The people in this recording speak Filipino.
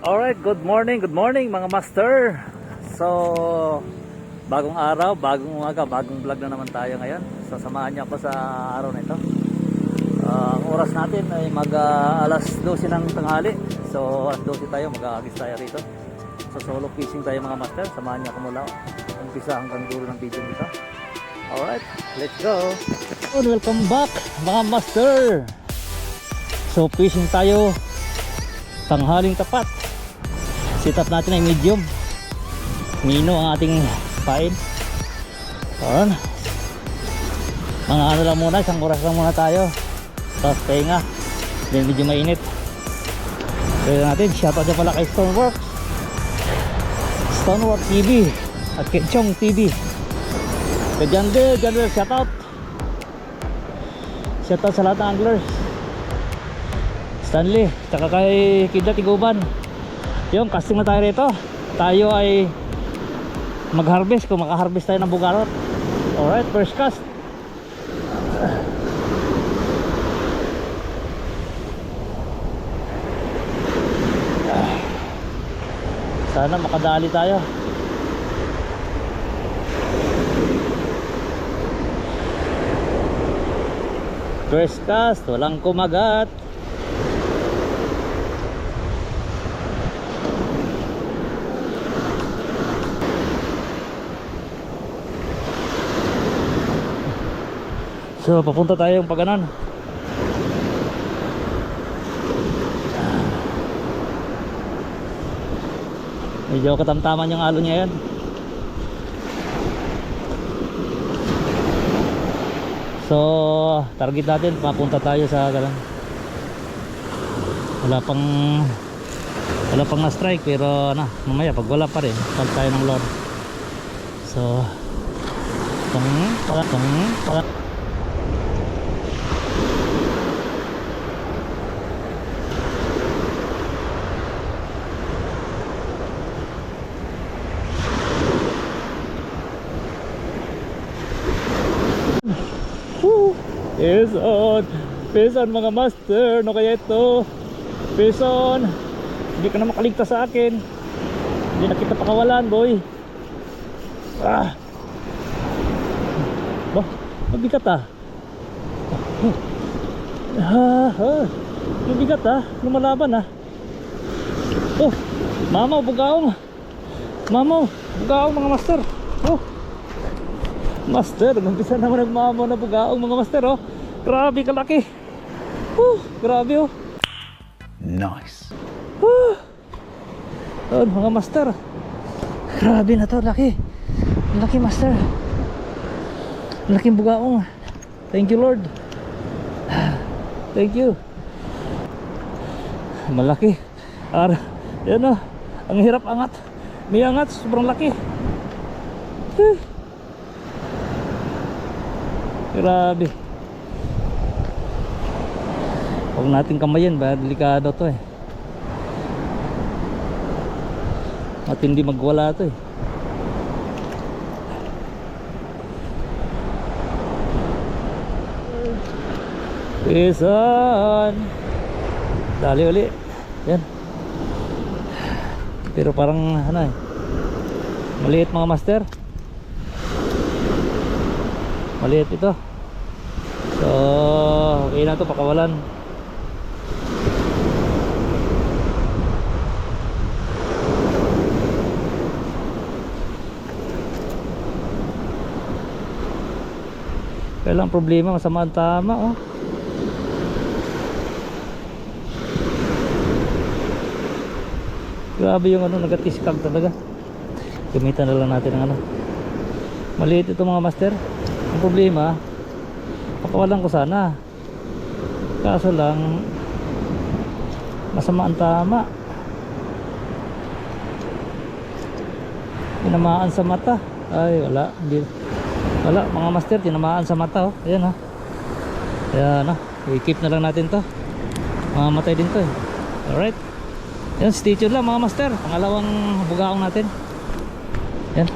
Alright, good morning mga master. So, bagong araw, bagong umaga, bagong vlog na naman tayo ngayon. Sasamahan niyo ako sa araw na ito. Ang oras natin ay alas 12 ng tanghali. So, alas 12 tayo, mag-aagis tayo rito. So, solo fishing tayo mga master. Samahan niyo ako mula umpisa hanggang dulo ng video nito. Alright, let's go. And welcome back mga master. So, fishing tayo tanghaling tapat. Sit up natin ay medium. Mino ang ating pain. Ayan. Mga ano lang muna, isang oras lang muna tayo. Tapos pahinga. Then medyo mainit. Kaya natin, shoutout na pala kay Stoneworks, Stoneworks TV at Kenchong TV. Kay Janwell, shoutout. Shoutout sa lahat ng anglers. Stanley, tsaka kay Kidlat Iguban. Yung casting na tayo rito. Tayo ay mag-harvest, kung maka-harvest tayo ng bugarot. Alright, first cast. Sana makadali tayo. First cast, walang kumagat. So, papunta tayo yung paganan. Medyo katamtaman yung alon niya yan. So, target natin, papunta tayo sa galang. Wala pang na-strike, pero ano, mamaya pag wala pa rin, pag tayo ng lure. So, Fish on mga master. No kaya ito fish on. Hindi ka na makaligtas sa akin. Hindi na kita pakawalan boy. Bah, mabigat mabigat lumalaban Oh, mamaw bugaong mga master. Oh, master, umpisa naman nagmamaw na bugaong mga master. Oh, grabe kalaki. Grabe oh. Nice. Mga master. Grabe na to, laki. Laki master. Laking bugaong. Thank you Lord. Thank you. Malaki. Yan ang hirap angat. May angat, sobrang laki. Grabe. Huwag natin kamayin, ba delikado to matindi magwala to Pisan. Dali uli. Yan. Pero parang maliit mga master. Maliit ito. So, okay na to, pakawalan. Kailang problema, masama ang tama Grabe yung nagatiskag talaga. Gamitan na lang natin ang maliit ito mga master. Ang problema, pakawalan ko sana. Kaso lang masama ang tama. Tinamaan sa mata. Ay wala, hindi. Wala mga master, tinamaan sa mata Ayan Ayan i-keep na lang natin to. Mamamatay din to Alright. Yan, stay tuned lang mga master. Pangalawang bugaong natin. Yan.